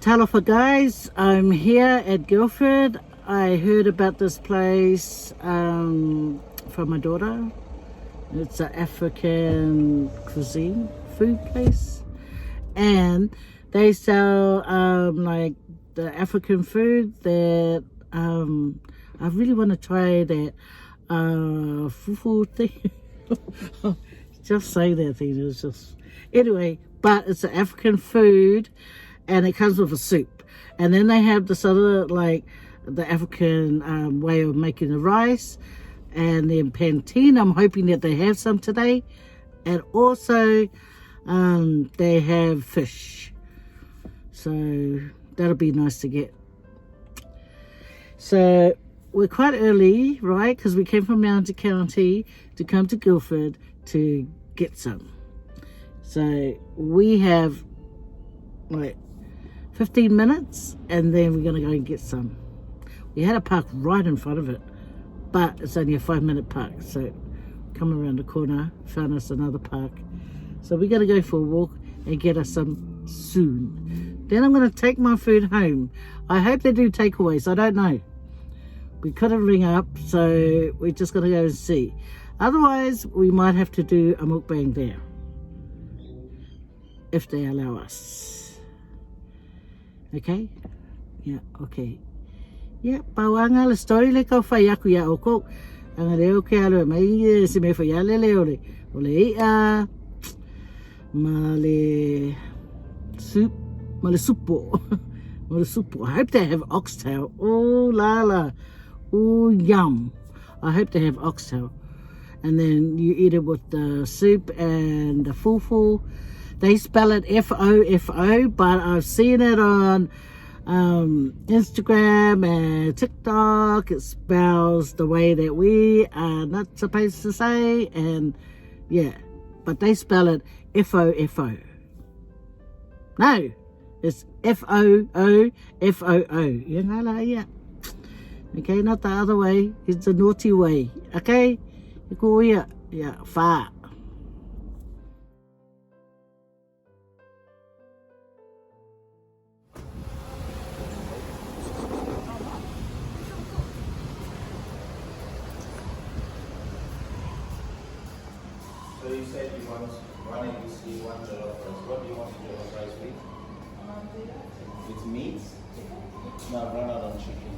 Talofa guys, I'm here at Guildford. I heard about this place from my daughter. It's an African cuisine food place, and they sell like the African food that I really want to try that Fufu thing. Just say that thing. It's just anyway, but it's an African food. And it comes with a soup. And then they have this other, like, the African way of making the rice. And then plantain, I'm hoping that they have some today. And also, they have fish. So, that'll be nice to get. So, we're quite early, right? Because we came from Mountain County to come to Guildford to get some. So, we have, like, 15 minutes, and then we're going to go and get some. We had a park right in front of it, but it's only a 5-minute park. So come around the corner, found us another park. So we're going to go for a walk and get us some soon. Then I'm going to take my food home. I hope they do takeaways. I don't know. We couldn't ring up, so we're just going to go and see. Otherwise, we might have to do a mukbang there, if they allow us. Okay? Yeah, okay. Yeah, pawanga le story le ka Faye aku ya oko. Ang leo ke alo mai si me Faye le leo le. Ole male soup, male supo. Male supo. I hope they have oxtail. Oh la la. Oh yum. I hope they have oxtail. And then you eat it with the soup and the fufu. They spell it F-O-F-O, but I've seen it on Instagram and TikTok. It spells the way that we are not supposed to say, and yeah, but they spell it F-O-F-O. No, it's F-O-O-F-O-O. You know, like, yeah. Okay, not the other way. It's the naughty way. Okay? You go here. Yeah, far. So you said you want one ABC, one jollof rice. What do you want the jollof rice with? With meat? No, I've run out on chicken.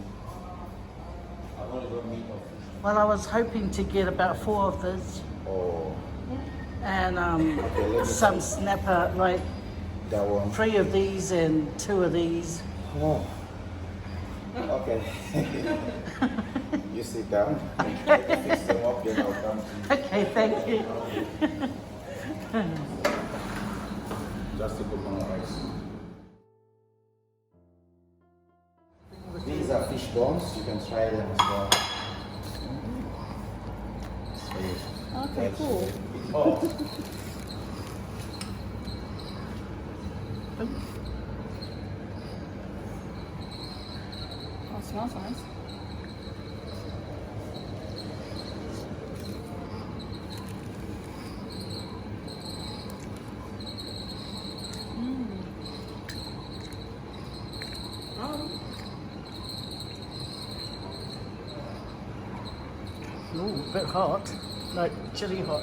I've only got meat or fish. Well, I was hoping to get about 4 of this. Oh. And Okay, some snapper, like That one. 3 of these and 2 of these. Oh. Okay. You sit down. Fix them up, then I'll come to you. Okay, thank you. Just to cook on rice. These are fish bones. You can try them as well. Okay, cool. Oh. Oh, smells nice. Ooh, a bit hot, like chili hot.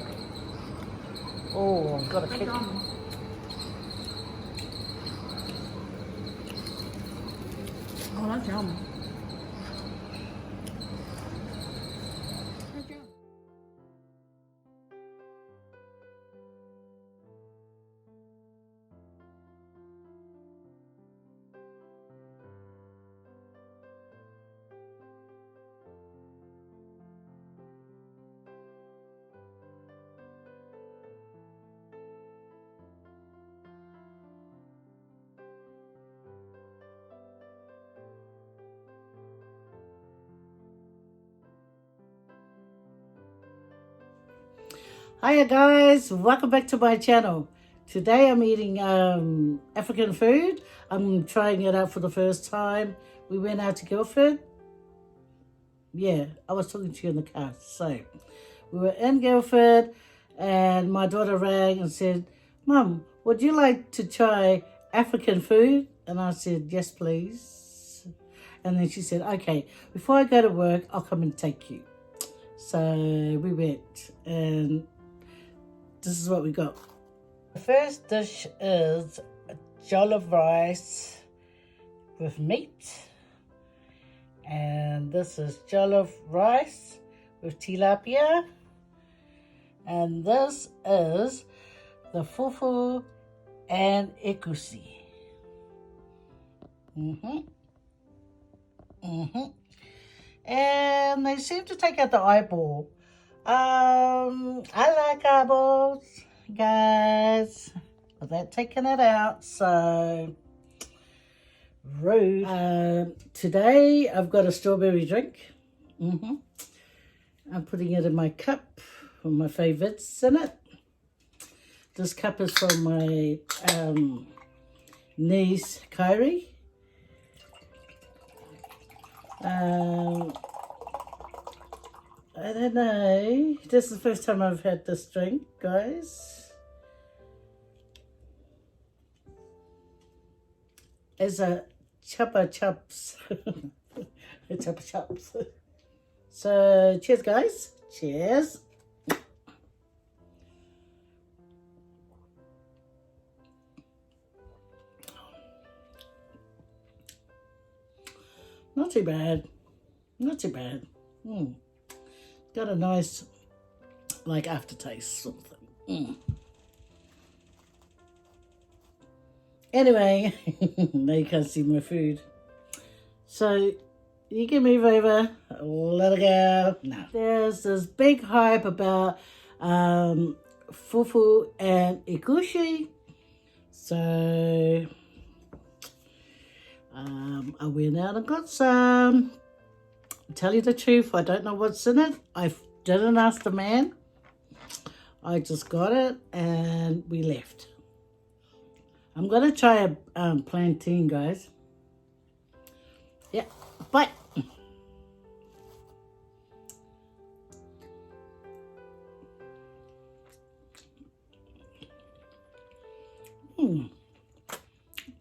Oh, I've got a kick. Oh, that's yum. Hiya guys, welcome back to my channel. Today I'm eating African food. I'm trying it out for the first time. We went out to Guildford. Yeah, I was talking to you in the car. So we were in Guildford and my daughter rang and said, Mum, would you like to try African food? And I said, yes, please. And then she said, okay, before I go to work, I'll come and take you. So we went, and this is what we got. The first dish is jollof rice with meat. And this is jollof rice with tilapia. And this is the fufu and ekusi. And they seem to take out the eyeball. I like eyeballs, guys, but they're taking it out, so rude. Today I've got a strawberry drink. I'm putting it in my cup with my Faye Vids in it. This cup is from my niece Kyrie. I don't know. This is the first time I've had this drink, guys. It's a Chupa Chups. Chupa Chups. So, cheers, guys. Cheers. Not too bad. Not too bad. Got a nice, like, aftertaste sort of thing. Anyway, now you can't see my food. So, you can move over. Let it go. No. There's this big hype about fufu and ikushi. So, I went out and got some. Tell you the truth, I don't know what's in it. I didn't ask the man. I just got it and we left. I'm going to try a plantain, guys. Yeah, bye.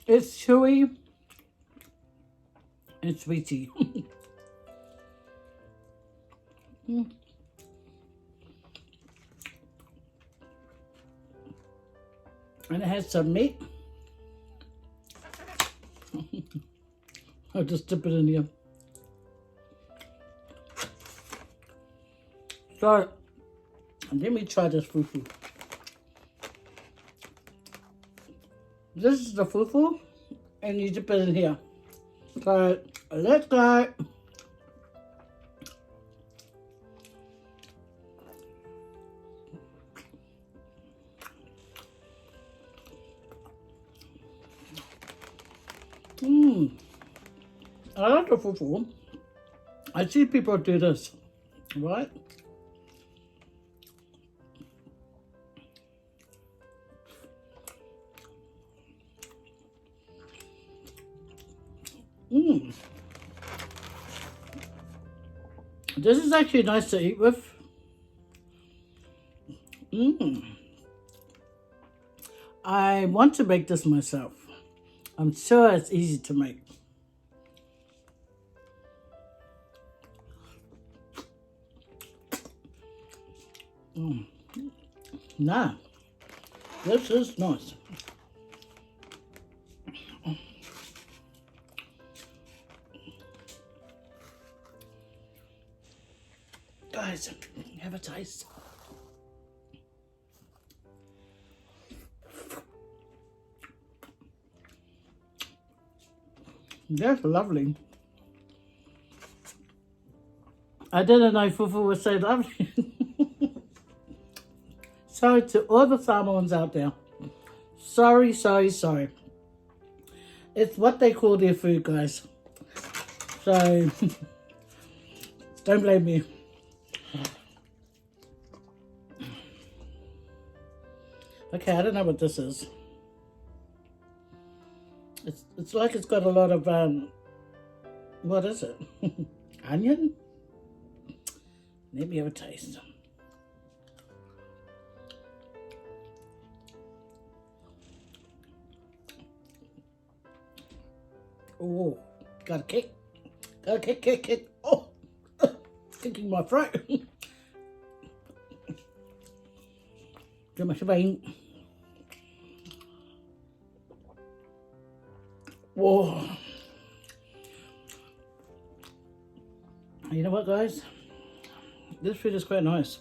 It's chewy. It's sweety. And it has some meat. I'll just dip it in here. So, let me try this fufu. This is the fufu, and you dip it in here. So, let's go. I like the fufu. I see people do this, right? This is actually nice to eat with. I want to make this myself. I'm sure it's easy to make. Nah, this is nice. Guys, have a taste. That's lovely. I didn't know fufu was so lovely. Sorry to all the Samoans out there. Sorry. It's what they call their food, guys. So, don't blame me. Okay, I don't know what this is. It's like it's got a lot of, what is it? Onion? Let me have a taste. Oh, got a kick. Got a kick. Oh, it's kicking my throat. Too much vein. Whoa. You know what, guys? This food is quite nice.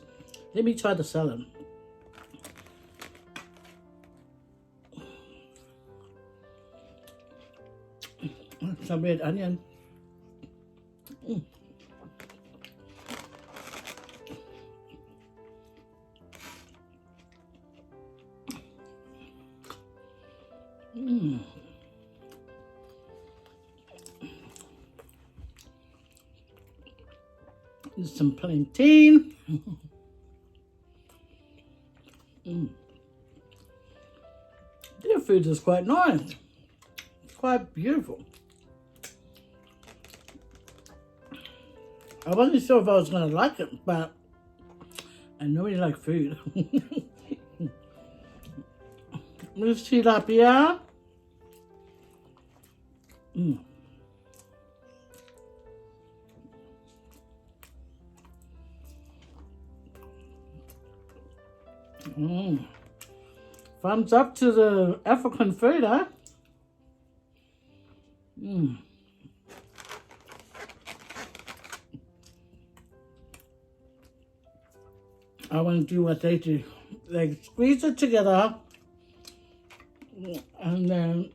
Let me try the salad. Some red onion. Some plantain. Their food is quite nice. It's quite beautiful. I wasn't sure if I was going to like it, but I know you like food. Miss tilapia. Thumbs up to the African food, huh? I want to do what they do. They squeeze it together, and then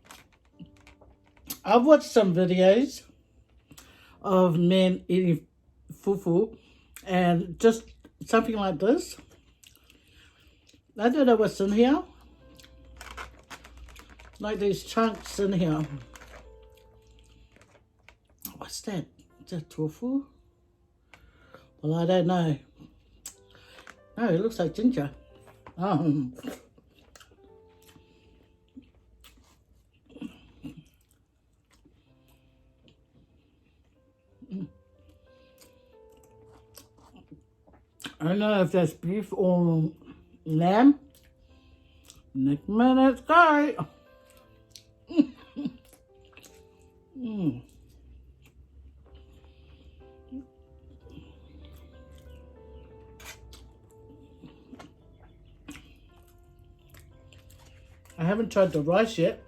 I've watched some videos of men eating fufu, and just something like this. I don't know what's in here. Like these chunks in here. What's that? Is that tofu? Well, I don't know. No, it looks like ginger. I don't know if that's beef or lamb. Next minute's go. I haven't tried the rice yet.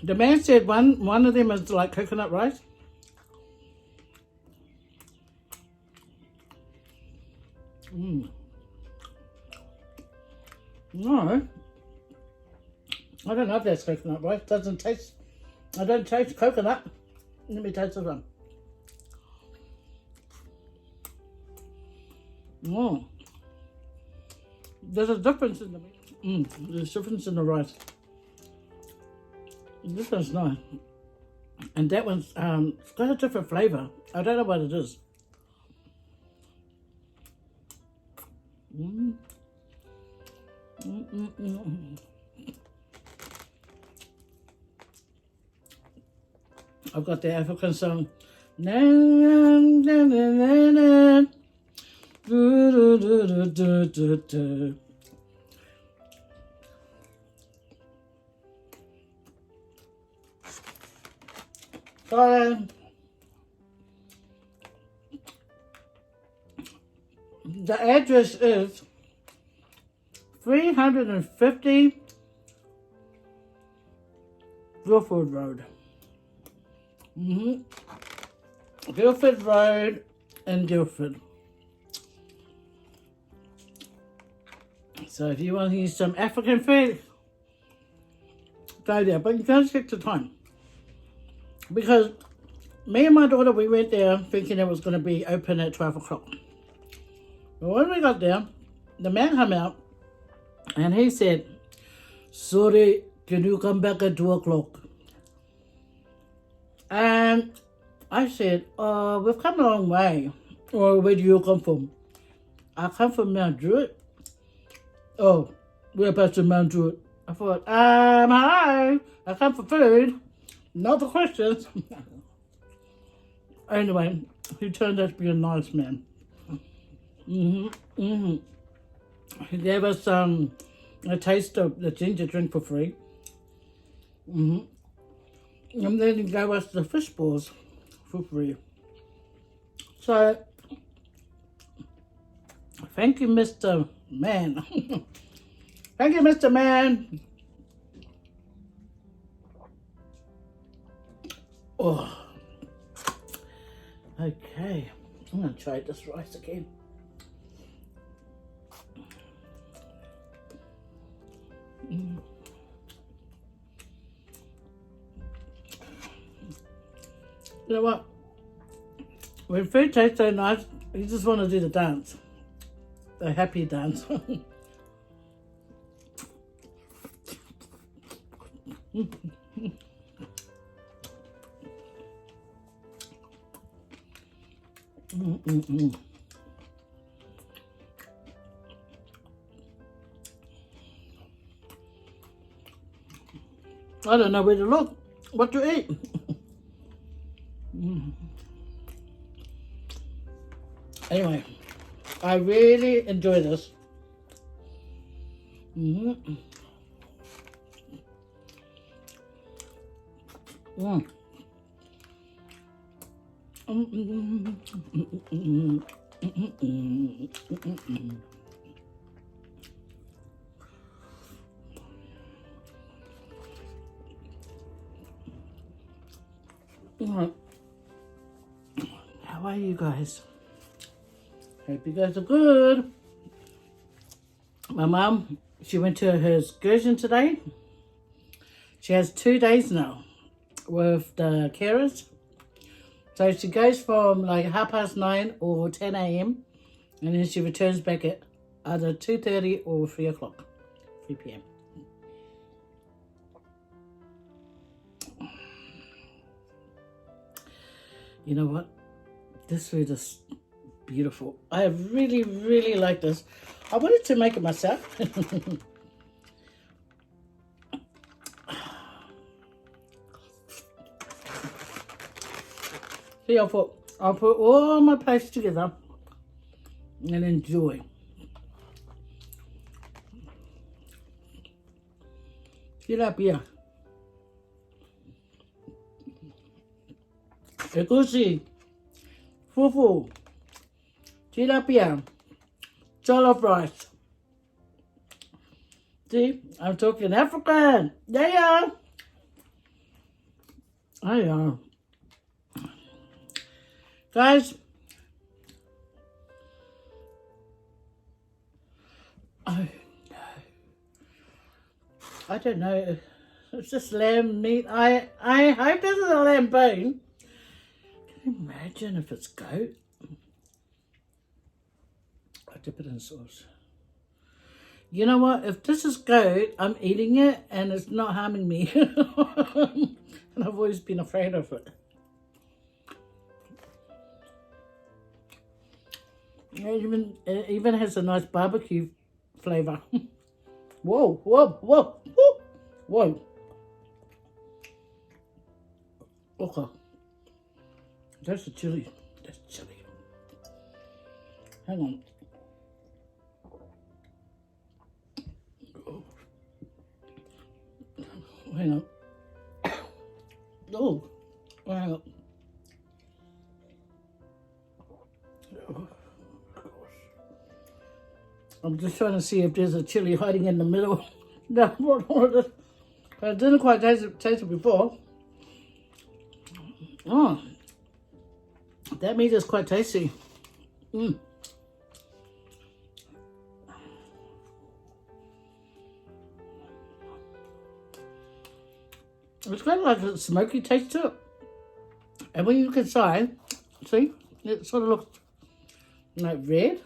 The man said one of them is like coconut rice. No, I don't know if that's coconut rice. Doesn't taste. I don't taste coconut. Let me taste this one. There's a difference in the there's a difference in the rice. This one's nice, and that one's it's got a different flavor. I don't know what it is. I've got the African song. Na, na, na, na, na. Do, do, do, do, do, do. The address is 350 Guilford Road. Guilford Road in Guilford. So if you want to use some African food, go there. But you gotta take the time. Because me and my daughter, we went there thinking it was going to be open at 12 o'clock. But when we got there, the man came out and he said, sorry, can you come back at 2 o'clock? And I said, we've come a long way. Or where do you come from? I come from Mount Druitt. Oh, we're about to Mount Druitt. I thought, hello, I come for food, not for questions. Anyway, he turned out to be a nice man. He gave us a taste of the ginger drink for free. And then he gave us the fish balls for free. So, thank you, Mr. Man. Thank you, Mr. Man. Oh. Okay. I'm going to try this rice again. You know what? When food tastes so nice, you just want to do the dance. The happy dance. I don't know where to look, what to eat. Anyway, I really enjoy this. How are you guys? Hope you guys are good. My mum, she went to her excursion today. She has 2 days now with the carers. So she goes from like 9:30 or 10 a.m. and then she returns back at either 2:30 or 3 o'clock, 3 p.m. You know what? This food is beautiful. I really, really like this. I wanted to make it myself. See, I'll put all my plates together and enjoy. Tilapia, egusi, fufu, tilapia, jollof rice. See, I'm talking African. Yeah. I am. Guys, I don't know. It's just lamb meat. I hope this is a lamb bone. Can you imagine if it's goat? I dip it in sauce. You know what? If this is goat, I'm eating it and it's not harming me. And I've always been afraid of it. It even has a nice barbecue flavor. Whoa, whoa, whoa, whoa, whoa. Okay. That's the chili. That's chili. Hang on. Oh. Hang on. Oh, hang on. Oh. I'm just trying to see if there's a chili hiding in the middle. No, I didn't quite taste it before. Oh, that meat is quite tasty. It's kind of like a smoky taste to it. And when you look inside, see, it sort of looks like red.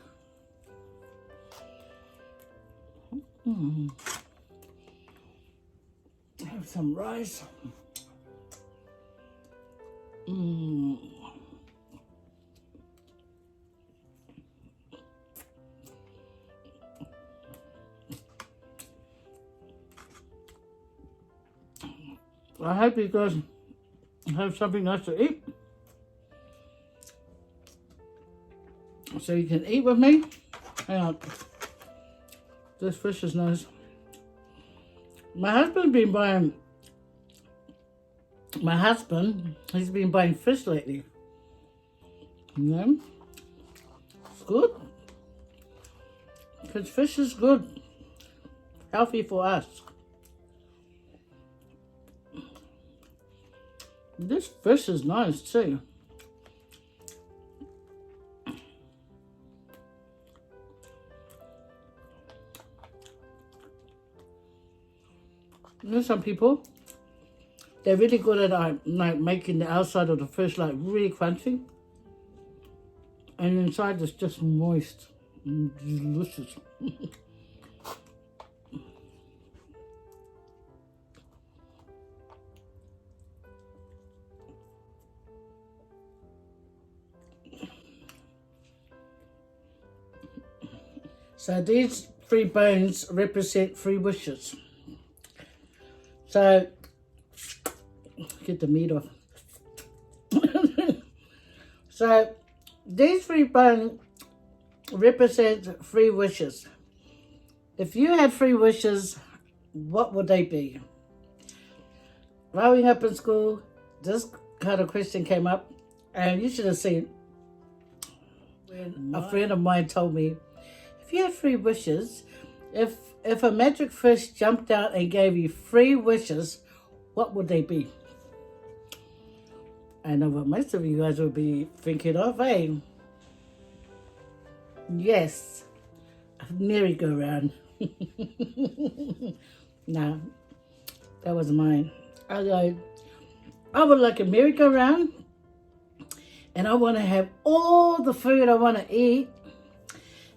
Have some rice. I hope you guys have something nice to eat, so you can eat with me. Hang on. This fish is nice. My husband, he's been buying fish lately. Yeah. It's good. Because fish is good. Healthy for us. This fish is nice too. You know, some people, they're really good at like making the outside of the fish like really crunchy, and inside it's just moist and delicious. So these 3 bones represent 3 wishes. So, get the meat off. So, these 3 bones represent 3 wishes. If you had 3 wishes, what would they be? Growing up in school, this kind of question came up, and you should have seen when a friend of mine told me, if you had 3 wishes, if a magic fish jumped out and gave you 3 wishes, what would they be? I know what most of you guys would be thinking of, eh? Yes, a merry-go-round. No, that was mine. I would like a merry-go-round, and I want to have all the food I want to eat.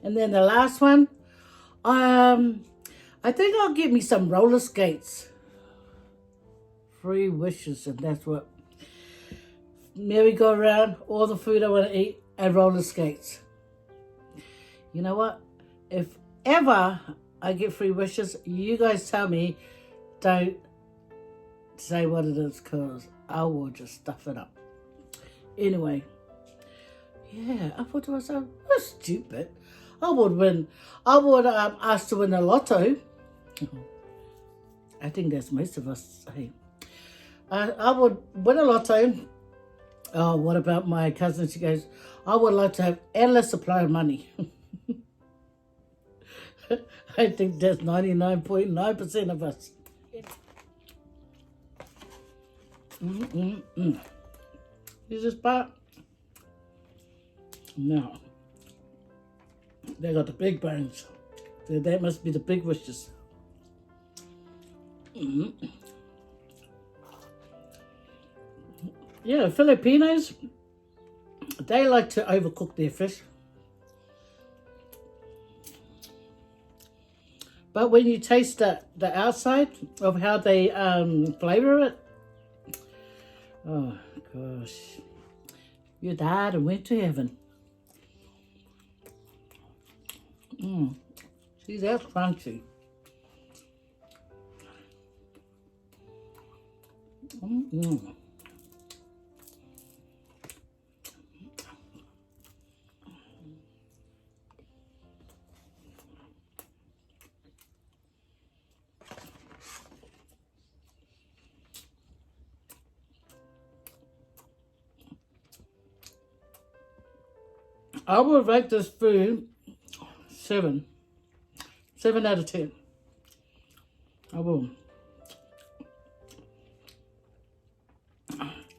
And then the last one, I think I'll get me some roller skates. 3 wishes, and that's what. Merry-go-round, all the food I want to eat, and roller skates. You know what? If ever I get 3 wishes, you guys tell me, don't say what it is, because I will just stuff it up. Anyway, yeah, I thought to myself, that's stupid. I would ask to win the lotto. I think that's most of us. Hey, I would win a lotto. Oh, what about my cousin? She goes, I would like to have endless supply of money. I think that's 99.9% of us. Is this part? No. They got the big bones. So that must be the big wishes. Yeah, Filipinos, they like to overcook their fish. But when you taste the outside of how they flavor it, oh gosh, you died and went to heaven. See, that's crunchy. I would rate this food 7 out of 10. I will.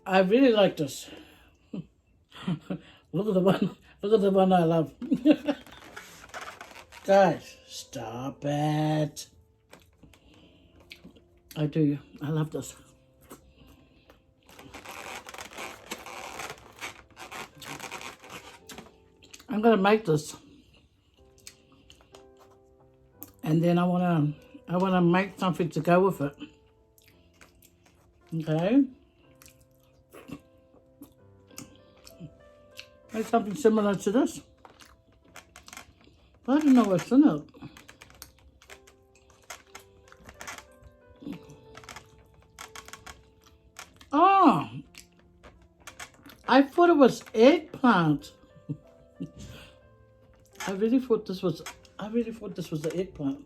I really like this. Look at the one I love. Guys, stop it. I do. I love this. I'm gonna make this, and then I wanna make something to go with it. Okay, make something similar to this. I don't know what's in it. Oh, I thought it was eggplant. I really thought this was I really thought this was the eggplant.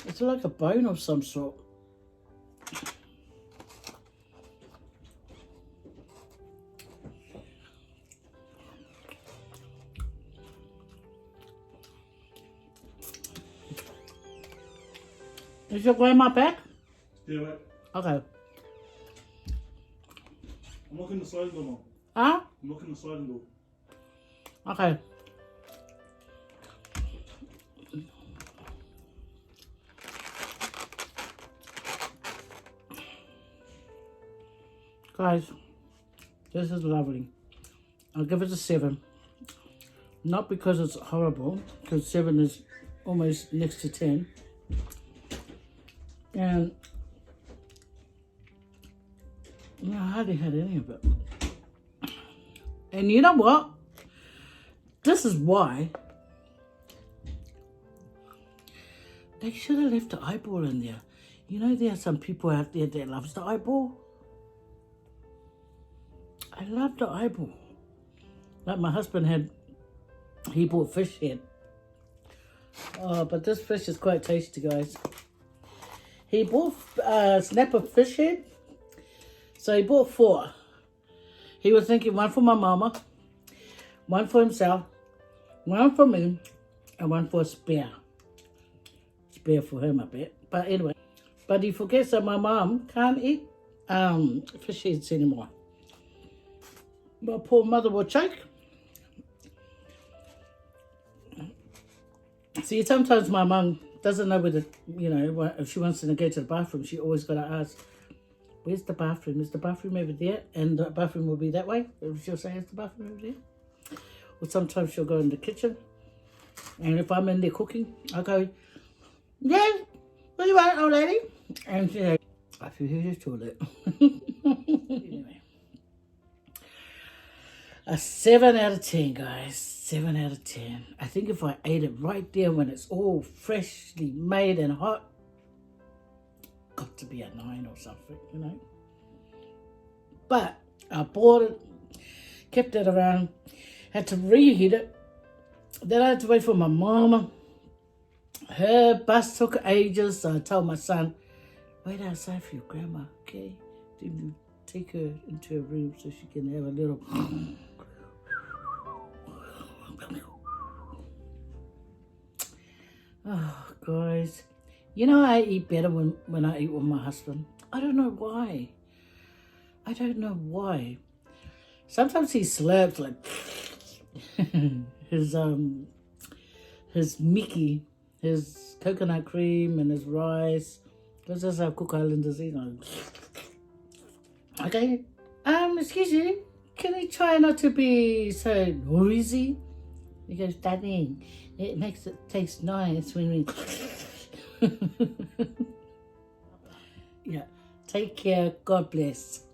It's like a bone of some sort. Is your grandma back? Yeah, right. Okay. I'm looking the sliding door, Mom. Huh? I'm looking the sliding door. Okay. Guys, this is lovely. I'll give it a 7. Not because it's horrible, because 7 is almost next to 10. And I hardly had any of it. And you know what? This is why they should have left the eyeball in there. You know, there are some people out there that loves the eyeball. I love the eyeball. Like my husband he bought fish head. Oh, but this fish is quite tasty, guys. He bought snapper fish head. So he bought 4. He was thinking 1 for my mama, 1 for himself, 1 for me, and 1 for a spare. Spare for him, I bet. But anyway, but he forgets that my mom can't eat fish heads anymore. My poor mother will choke. See, sometimes my mum doesn't know whether, you know, if she wants to go to the bathroom, she always got to ask, where's the bathroom? Is the bathroom over there? And the bathroom will be that way. She'll say, is the bathroom over there? Or sometimes she'll go in the kitchen. And if I'm in there cooking, I'll go, yeah, what do you want, old lady? And she'll say, I feel here's the toilet. Anyway. A 7 out of 10, guys. 7 out of 10. I think if I ate it right there when it's all freshly made and hot, got to be a 9 or something, you know. But I bought it, kept it around, had to reheat it. Then I had to wait for my mama. Her bus took ages, so I told my son, wait outside for your grandma, okay? Then you take her into her room so she can have a little... Oh, guys. You know, I eat better when I eat with my husband. I don't know why. I don't know why. Sometimes he slurps like his Mickey, his coconut cream and his rice. Because that's how Cook Islanders eat. Okay. Excuse you. Can you try not to be so noisy? He goes, Daddy, it makes it taste nice when we... Yeah. Take care. God bless.